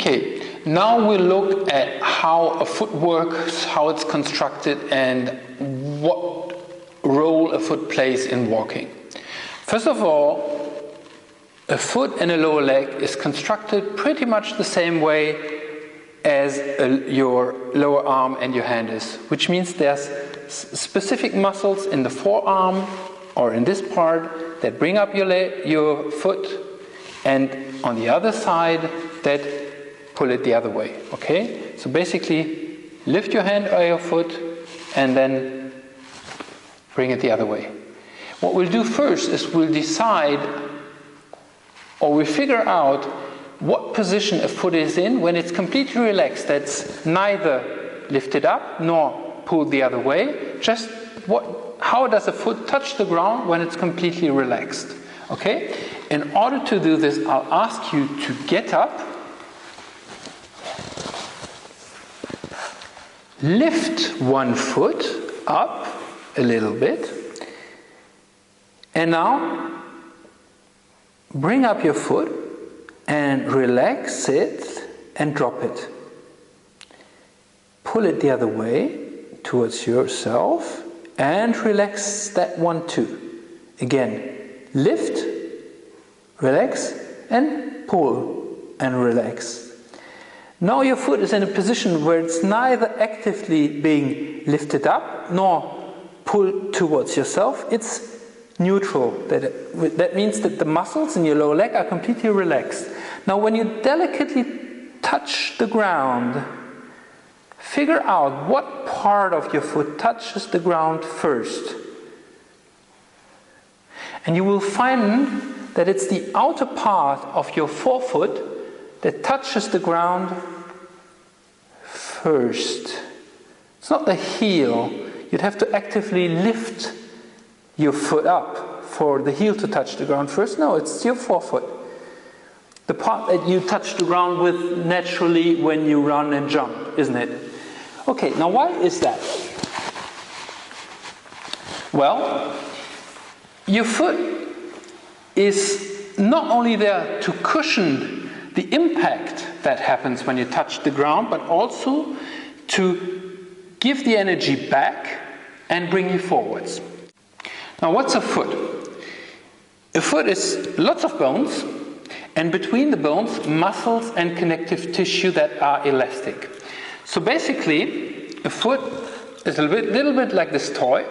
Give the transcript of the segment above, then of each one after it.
Okay, now we'll look at how a foot works, how it's constructed, and what role a foot plays in walking. First of all, a foot and a lower leg is constructed pretty much the same way as your lower arm and your hand is, which means there's specific muscles in the forearm or in this part that bring up your foot, and on the other side that pull it the other way. Okay? So basically lift your hand or your foot and then bring it the other way. What we'll do first is we'll decide, or we'll figure out what position a foot is in when it's completely relaxed. That's neither lifted up nor pulled the other way. Just how does a foot touch the ground when it's completely relaxed? Okay? In order to do this, I'll ask you to get up, lift one foot up a little bit, and now bring up your foot and relax it and drop it. Pull it the other way towards yourself and relax that one too. Again, lift, relax, and pull and relax. Now your foot is in a position where it's neither actively being lifted up nor pulled towards yourself. It's neutral. That means that the muscles in your lower leg are completely relaxed. Now when you delicately touch the ground, figure out what part of your foot touches the ground first. And you will find that it's the outer part of your forefoot that touches the ground first. It's not the heel. You'd have to actively lift your foot up for the heel to touch the ground first. No, it's your forefoot. The part that you touch the ground with naturally when you run and jump, isn't it? Okay, now why is that? Well, your foot is not only there to cushion the impact that happens when you touch the ground, but also to give the energy back and bring you forwards. Now, what's a foot? A foot is lots of bones, and between the bones, muscles and connective tissue that are elastic. So basically, a foot is a little bit like this toy.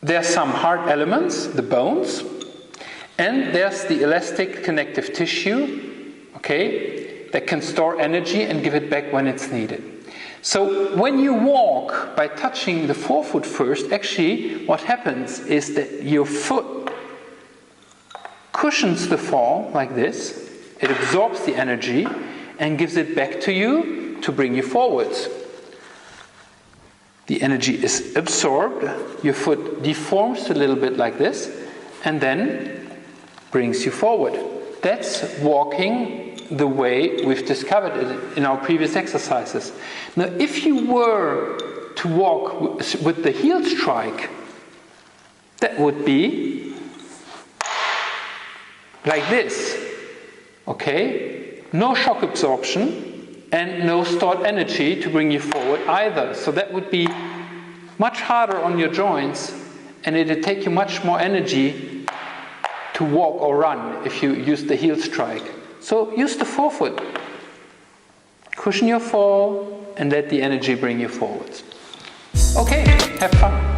There's some hard elements, the bones, and there's the elastic connective tissue, okay, that can store energy and give it back when it's needed. So when you walk by touching the forefoot first, actually what happens is that your foot cushions the fall like this. It absorbs the energy and gives it back to you to bring you forwards. The energy is absorbed, your foot deforms a little bit like this, and then brings you forward. That's walking the way we've discovered it in our previous exercises. Now, if you were to walk with the heel strike, that would be like this. Okay? No shock absorption and no stored energy to bring you forward either. So that would be much harder on your joints, and it would take you much more energy to walk or run if you use the heel strike. So use the forefoot. Cushion your fall and let the energy bring you forwards. Okay, have fun.